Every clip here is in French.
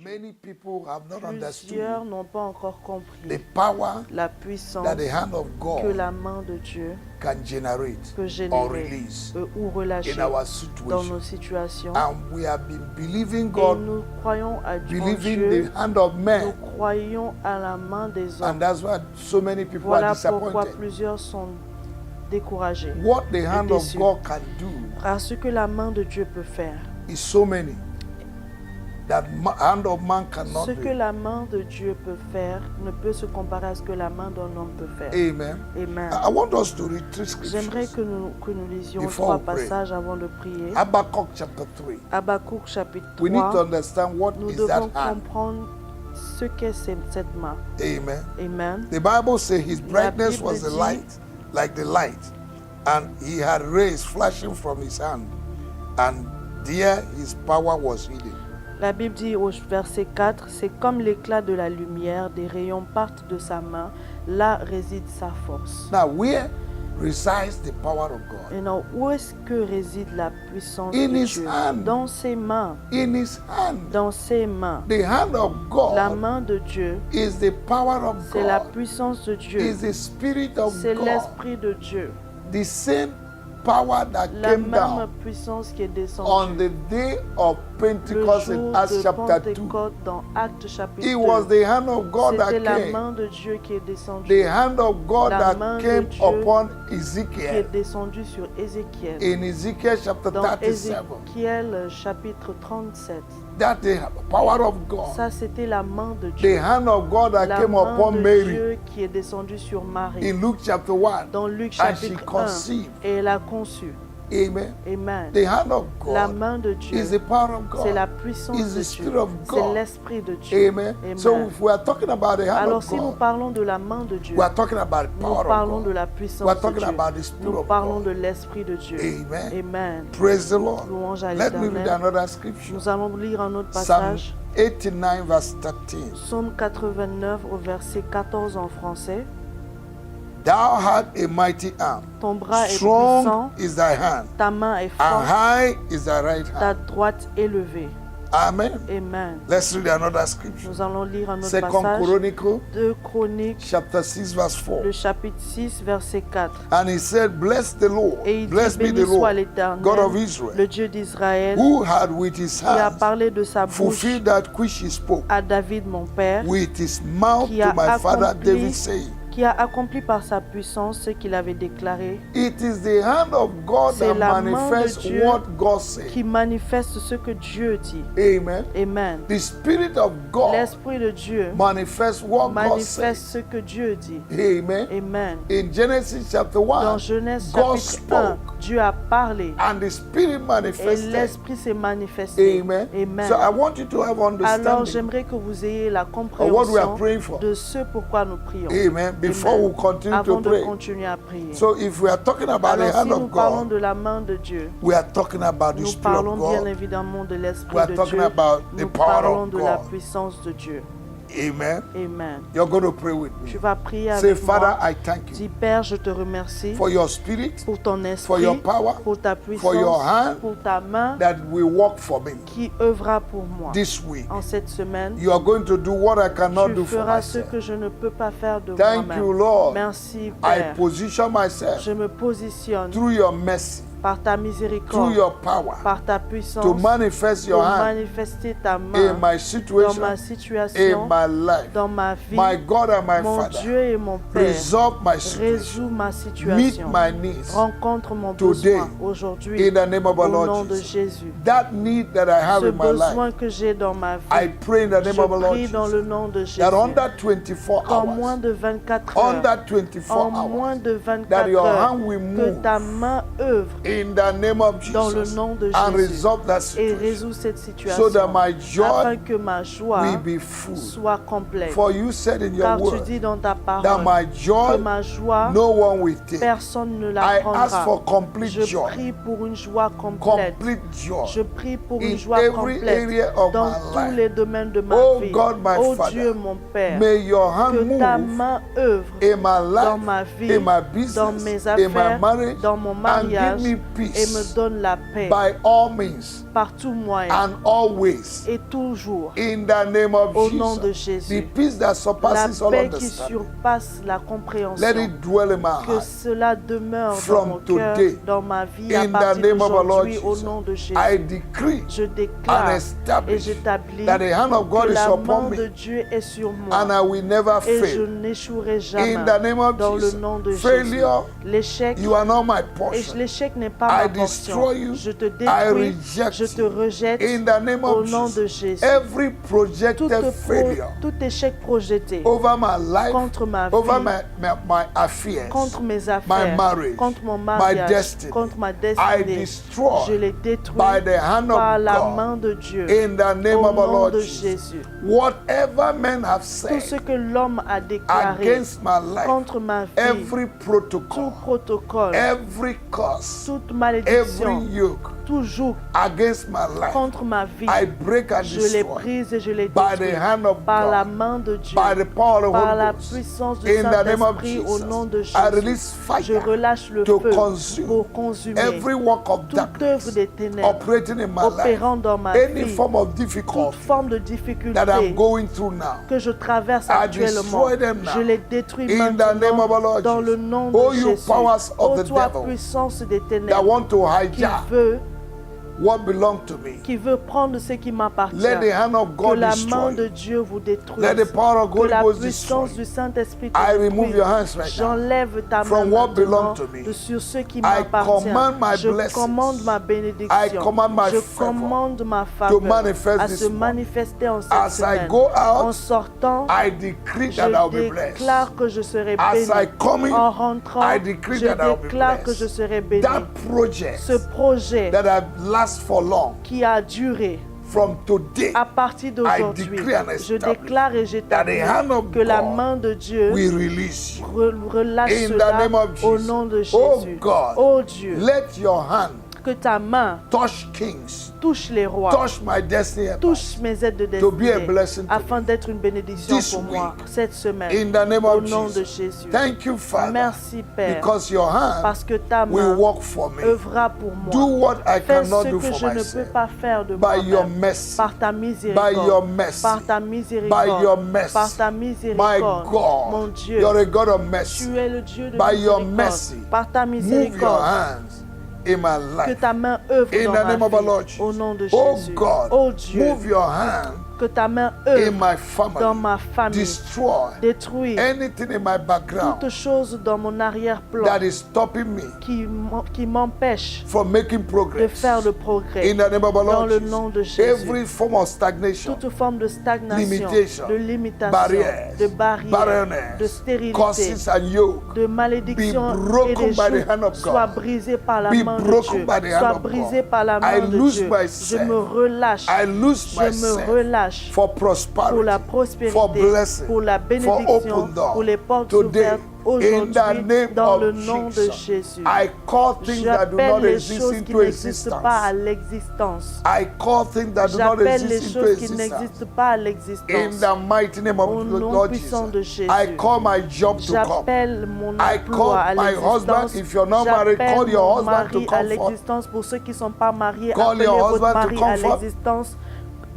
Many people have not Plusieurs understood n'ont pas encore compris the power la puissance that the hand of que God la main de Dieu can generate peut or générer release ou relâcher in our dans nos situation. situations. And we have been believing Et God, nous croyons en believing Dieu, the hand of nous man. croyons à la main des And hommes. that's why so many people Voilà are pourquoi disappointed. plusieurs sont découragés What the et hand of déçus. God can do Car ce que la main de Dieu peut faire, is so many that hand of man cannot ce que do. la main de Dieu peut faire ne peut se comparer à ce que la main d'un homme peut faire. Amen. Amen. I want us to read three J'aimerais scriptures. que nous lisions Before 3 we pray. passages avant de prier. Habakkuk chapter 3. Habakkuk chapitre We need to 3, understand what nous is devons that hand. comprendre ce qu'est cette main. Amen. Amen. The Bible says his La brightness Bible was the dit- light, like the light, and he had rays flashing from his hand, and there his power was hidden. La Bible dit au verset 4, c'est comme l'éclat de la lumière, des rayons partent de sa main, là réside sa force. Now, where resides the power of God? Et non, où est-ce que réside la puissance In de his Dieu? hand. Dans ses mains. In his hand. Dans ses mains. The hand of La God main de Dieu, is the power of c'est la God, puissance de Dieu. is the spirit of C'est God, l'esprit de Dieu. the same power that La came même down puissance qui est on descendue. the day of Le Pentecost jour in Acts de chapter 2. Pentecôte dans Actes chapitre It was 2. the hand of God that C'était la came. main de Dieu qui est descendue. The hand of God La main that de came Dieu upon qui est Ezekiel descendue sur Ézéchiel. in Ezekiel chapter Dans 37. Ézéchiel chapitre 37. That the power of God, Ça, c'était la main de the Dieu. hand of God that La came main upon de Mary Dieu qui est descendue sur Marie. in Luke chapter 1. Dans Luc And she chapitre 1. conceived. Et elle a conçu. Amen. Amen. The hand of La God main de Dieu, is the power of c'est la God. puissance Is de the Dieu. spirit of C'est God. l'esprit de Dieu. Amen. Amen. So if we are talking about the hand Alors of si nous God, parlons de la main de Dieu, we are talking about the nous power parlons of de God. la We puissance are de talking Dieu. about the spirit Nous of parlons de God. l'esprit de Dieu. Amen. Amen. Praise the Lord. Louange à Let me read l'Éternel. another scripture. Nous allons lire un autre Psalm passage. 89 verse 13. Psaume 89 au verset 14 en français. Thou hast a mighty arm. Ton bras est Strong puissant, is thy hand, ta main est and forte, high is thy right ta hand. droite élevée. Amen. Amen. Let's read another scripture. Nous allons lire un autre Second passage. Chronicle 2 Chroniques, chapter 6 verse 4. le chapitre 6, verset 4. And he said, Bless the Lord, Et il dit, bless be the béni soit Lord, God of l'Éternel, Israel, le Dieu d'Israël, who had with his qui a hands parlé de sa bouche fulfilled that which he spoke à David mon père, with his mouth qui to a my father accompli David, saying, qui a accompli par sa puissance ce qu'il avait déclaré, It is the hand of God C'est that la main de manifests Dieu what God said. qui manifeste ce que Dieu dit. Amen. Amen. The Spirit of God L'Esprit de Dieu manifests what God said. manifeste ce que Dieu dit. Amen. Amen. In Genesis chapter Dans 1, Genèse God chapitre 1, spoke Dieu a parlé and the Spirit et manifested. l'Esprit s'est manifesté. Amen. Amen. So I want you to have Alors understanding j'aimerais que vous ayez la of what we are compréhension praying for. de ce pourquoi nous prions. Amen. Before Amen. we continue Avant to de pray. continuer à prier. So if we are talking about the Alors si hand nous of parlons God, de la main de Dieu, we are talking about the nous Spirit parlons of bien God. évidemment de We l'Esprit are de talking Dieu. about the Nous power parlons of de la God. puissance de Dieu. Amen. Amen. You're going to pray with me. Tu vas prier Say, avec Father, moi. I thank you Dis, Père, je te remercie for your Spirit, pour ton for your esprit, power, pour ta for your puissance, hand pour ta main that will work for me qui œuvra pour moi. this week. En cette semaine, You are going to do what I cannot tu do for feras ce myself. que je ne peux pas faire de Thank moi-même. you, Lord. Merci, I Père. position myself Je me positionne through your mercy, par ta through miséricorde, your power, par ta to puissance, manifest your pour hand manifester ta in main my dans situation, ma in situation, my life. dans ma vie. My God and my Mon Father, Dieu et mon Père, resolve my situation, résous ma meet situation, my needs rencontre mon today besoin aujourd'hui in the name of au our nom Lord de Jesus. Jésus. That need that I have Ce in my life, besoin que j'ai dans ma I vie, pray in the je name of our Lord prie dans le Jesus nom de Jésus that under 24 qu'en moins hours, de 24 heures, under 24 en moins hours, de that 24 your heures, hand will que move ta main œuvre in the name of dans le Jesus nom de and Jésus resolve that et situation résous cette so situation that my afin joy que ma joie will be full. soit complète. For you said in your Car tu word dis dans ta that parole my que joy ma joie, no one will take. personne ne I la ask prendra. for complete Je joy, prie pour une joie complète. complete joy Je prie pour in une joie every complète area of dans my tous life. les domaines de ma Oh vie. God, my Oh Father, Dieu, mon Père, may your hand que ta move main œuvre in my dans life, ma vie, in my dans business, mes in my affaires, marriage, dans mon and give mariage me peace et me donne la paix by all means par tout moyen and always. et toujours. In the name of Au nom de Jesus. The Jésus. peace that La surpasses all paix qui understanding. surpasse la Let compréhension. it dwell in my Que heart. cela demeure dans From mon cœur, today, dans ma vie, in à the partir name of our Lord d'aujourd'hui, au nom de Jesus, I Jésus. decree Je and déclare et establish j'établis that the hand of God que is la upon main de me Dieu est sur and moi I will never et je fail. n'échouerai jamais. In the name of Dans le Jesus. nom de Jésus. Failure, L'échec, you are not my et portion. l'échec n'est pas I ma portion. destroy you. Je te I détruis, reject je te you. rejette In the name au of nom de Jesus. Jésus. Every projected failure Tout échec projeté over my life, contre ma over vie, my affairs, contre mes my affaires, marriage, contre mon my mariage, destiny, contre ma I destinée, destroy je les détruis by the hand par of la God. main de Dieu. In the name Au of our nom Lord de Jesus. Jésus. Whatever men have Tout said ce que l'homme a déclaré against my life, contre ma vie, every tout protocol, protocole, every curse, toute every malédiction, yoke tout joug against my life, contre ma vie, I break and je les destroy brise et je les by the détruis hand of par la God, main de Dieu, by the power of the par la Holy Ghost. puissance du In the name of Saint-Esprit, au nom de Jesus, I Jésus. release Je fire relâche le to feu consume pour consumer every work of toute œuvre darkness des ténèbres operating in my life, opérant dans ma any vie, form of toute difficulty forme de that I'm difficulté going through now. que je traverse I actuellement, destroy them now. je les détruis In the name maintenant of our Lord dans le Jesus. nom de Oh, you Jésus. powers of Ô the toi, devil puissance des that ténèbres, want to qui hijack veut, what belongs to me. qui veut prendre ce qui m'appartient, Let the hand of que God la destroy main you. de Dieu vous détruise, Let the power of que Holy la Ghost destroy puissance you. du Saint-Esprit te I remove détruise. your hands right now J'enlève ta main from what belongs maintenant to me. de sur ce qui I m'appartient. command my Je blessings. commande ma I bénédiction. command my Je favor commande ma to faveur manifest à this se morning. manifester en cette As I semaine. go En out, sortant, I decree that I'll be je blessed. déclare que je serai As béni. I come in, En rentrant, I decree je that I'll be déclare que blessed. je serai béni. That project Ce projet that have last for long, qui a duré from today, à partir d'aujourd'hui, decree and je establish déclare et that j'établis the hand of que la God main de Dieu we release you. relâche In the cela name of au Jesus. nom de Oh Jésus. God, Oh Dieu, let your hand que ta main touch kings, touche les rois, touch my destiny helpers. touche mes aides de To be a destinée, blessing to afin d'être une bénédiction This pour moi week. cette semaine. In the name Au of nom de Jesus. Jésus. Thank you, Father, Merci Père, because your hand parce que ta will main work for me. œuvrera pour moi. Do what I Fais cannot ce do que for je ne peux myself. pas faire de By your moi-même. mercy, Par ta by miséricorde. your mercy, Par ta miséricorde. by your mercy. Par ta My miséricorde. Mon God, Dieu. you're a God of mercy. Tu es le Dieu de By your miséricorde. mercy, Par ta Move your miséricorde. hands in my Que life. ta main œuvre In dans the ma name of our Lord vie. Jesus. Au nom de Oh Jésus. God, Oh Dieu. move your hand Que ta main in œuvre my family. dans ma famille. Destroy Détruis anything in my background toute chose dans mon arrière-plan that is stopping me qui m'empêche from making de progress. faire le progrès. In the name of our Dans Lord le Jesus. nom de Jésus. Every form of stagnation, Toute forme de stagnation, limitation, de limitation, barriers, de barrières, barrenness, de stérilité, curses and yoke, de malédiction be broken et des by the hand joues of God. soient brisées par la Be main de broken Dieu, by the hand soient of brisées God. par la I main de lose Dieu. myself. Je me relâche, I lose je me myself relâche for prosperity, pour la for prospérité, blessing, pour la for bénédiction, open door. pour les portes Today, ouvertes in the aujourd'hui, name dans of le nom de Jesus, Jésus. I call things that do J'appelle not les exist choses qui into n'existent pas à existence. l'existence. I call things that do not J'appelle les exist into choses qui existence. n'existent pas à In l'existence. the mighty name of Au the nom Lord puissant de Jesus, Jésus. I call my job to come. J'appelle mon I emploi à call my husband. l'existence. If you're not married, J'appelle call your mon husband to mari à come forth. l'existence. Pour ceux qui ne sont pas mariés, Call appelez your votre husband to mari come à forth. l'existence.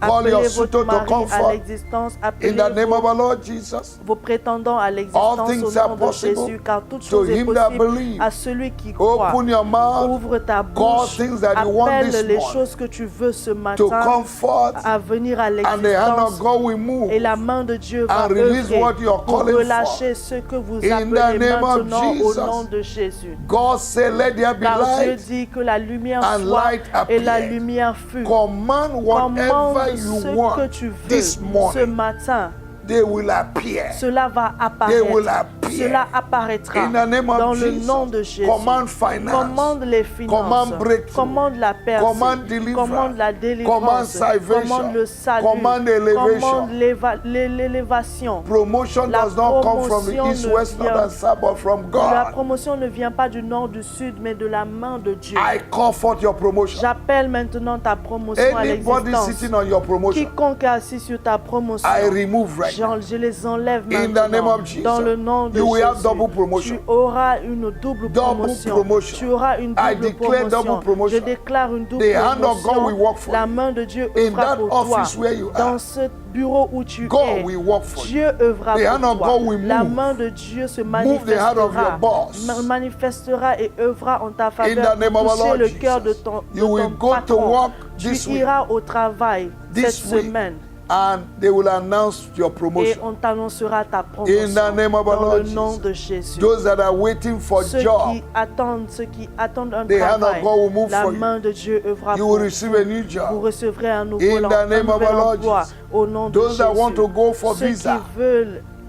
Call your Appelez suitor votre to mari come à forth. l'existence. In Appelez the name of vos, our Lord Jesus, vos prétendants à all l'existence things au are nom de possible Jésus. Car toute to chose est him that possible believe. à celui qui croit. Open your mouth. Ouvre ta Call bouche. things that you want Appelle this les morning choses que tu veux ce to matin come forth, à venir à and the hand of l'existence. God will move. Et la main de Dieu va And release œuvrer what you're pour calling relâcher ce que vous In appelez the name of maintenant au Jesus. nom de Jésus. God said, let there be Car Dieu light. dit que la lumière and soit light et la appeared. lumière fut. Command whatever Commande you ce que want tu veux this ce morning. matin. They will appear. Cela va They will apparaître. appear. Cela apparaîtra In the name of dans le Jesus. nom de Jésus. Command finance. Commande les finances. Command breakthrough. Commande la percée. Command deliverance. Commande la délivrance. Command salvation. Commande le salut. Command elevation. Commande l'élévation. Promotion La does not come from the promotion east, ne west, north, vient- and south, but from La God. promotion ne vient pas du nord, du sud, mais de la main de Dieu. I call forth your promotion. J'appelle maintenant ta promotion à Anybody l'existence. sitting on your promotion, Quiconque est assis sur ta promotion, I remove right now. je les enlève In the name maintenant of Jesus. dans le nom de You will have Jésus, double promotion. tu auras une double promotion. promotion. Tu auras une I double declare double promotion. Je déclare une double The hand of God will work promotion. for La you. main de Dieu In œuvrera that pour toi. office where you Dans are, ce bureau où tu God es, will work for you. Dieu œuvrera The hand pour of toi. God will La move. main de Dieu se Move the hand of your manifestera, boss. manifestera et œuvrera en ta In faveur the name pour of our toucher Lord le cœur de Jesus. ton, You will go to patron. work Tu this week, iras au travail this cette week, semaine and they will announce your et promotion. on t'annoncera ta promotion In the name of our dans le Lord nom Jesus. de Jésus. Those that are waiting for Ceux job, qui attendent un the hand of travail, God will move la for you. main de Dieu œuvrera You pour will receive a new vous. job. Vous recevrez un nouveau In the name of our Lord emploi Jesus. au nom de Those that Jésus. want to go for Ceux visa,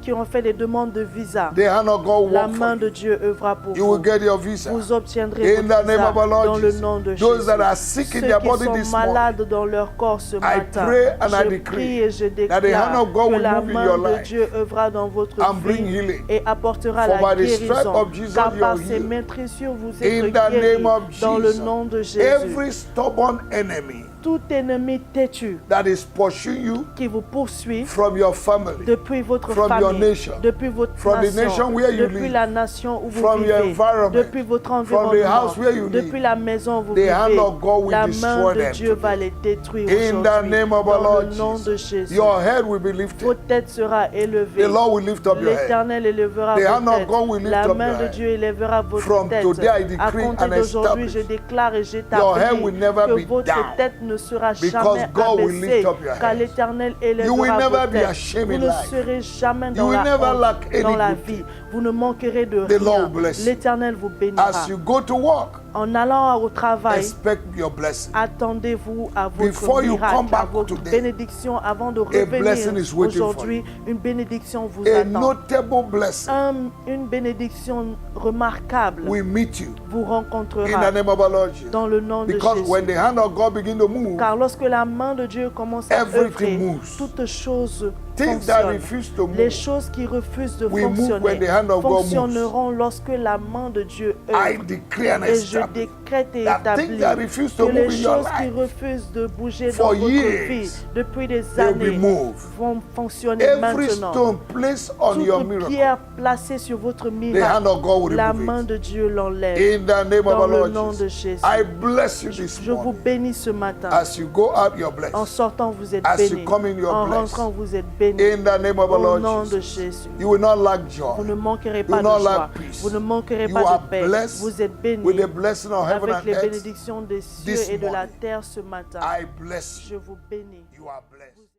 qui ont fait des demandes de visa, the hand of God will la work main for de you. Dieu œuvrera pour You vous. will get your visa. Vous obtiendrez In votre the name visa of our Lord dans le Jesus. nom de Those Jésus. that are sick in Ceux their qui body sont this morning, malades dans leur corps ce matin, pray and I je decree prie et je that the hand déclare of God que will la move in main your de life Dieu œuvrera dans votre and bring vie healing. et apportera For la by the stripe guérison. of Jesus Car you par are ses healed. maîtrissures vous In êtes the guéris name of dans le Jesus. nom de Jésus. Every stubborn enemy Tout ennemi têtu that is pursuing you qui vous poursuit from your family, depuis votre from your famille, nation, depuis votre from the nation nation, where you depuis live, la nation où vous from your vivez, environment, depuis votre from the environnement, house where you live, depuis la maison où vous the vivez, hand of God will la destroy main de them Dieu va today. les détruire In the aujourd'hui. name of our Dans Lord le nom de Jesus, Jésus, your head will be lifted. votre tête sera élevée. The Lord will lift up your head. L'Éternel élèvera The hand vos of têtes. God will lift La up main your de head. Dieu élèvera votre From tête. today, I À decree compter and d'aujourd'hui, je establish déclare et your j'établis head will never que be votre down, tête ne sera because jamais God will lift abaissée, up your car head. l'Éternel You will élèvera never vos be têtes. ashamed Vous in ne life. serez jamais You dans will la never honte lack any dans la good vie. thing. Vous ne manquerez de The Lord rien. will bless you. L'Éternel vous bénira. As you go to work, En allant au travail, expect your blessing. attendez-vous à votre Before you come miracle, à back votre today, bénédiction avant de blessing is revenir. waiting for Aujourd'hui, une bénédiction vous A attend. notable blessing Une bénédiction remarquable will meet you vous in the rencontrera name of our Lord Jesus. dans le nom de Because when Jésus. the hand of God begin to move, Car lorsque la main de Dieu commence à everything œuvrer, moves. toutes choses things that fonctionnent. refuse to Les move, choses qui refusent de will move when the hand fonctionner of God moves. fonctionneront lorsque la main de Dieu I œuvre. decree and Et je establish décrète et that établis things that refuse que to les move in your choses qui life refusent de bouger for dans votre years, vie depuis des they'll be années moved. vont fonctionner Every maintenant. stone placed on your Toute miracle, pierre placée sur votre the hand miracle, of God will la remove main it. de Dieu l'enlève. In the name of Dans our le Lord nom de Jesus, Jésus. I bless you this Je vous morning. bénis ce matin. As you go out, you're En blessed. sortant, vous êtes As you bénis. come in, you're En blessed. rentrant, vous êtes bénis. In the name of our Au Lord nom de Jesus, Jésus. you will not lack joy. Vous ne manquerez You pas will de not joie. lack peace. Vous ne manquerez You pas are de paix. blessed Vous êtes bénis with the blessing of heaven avec and les earth. bénédictions des cieux this et de la morning. terre ce matin. I bless you. Je vous bénis. You are blessed.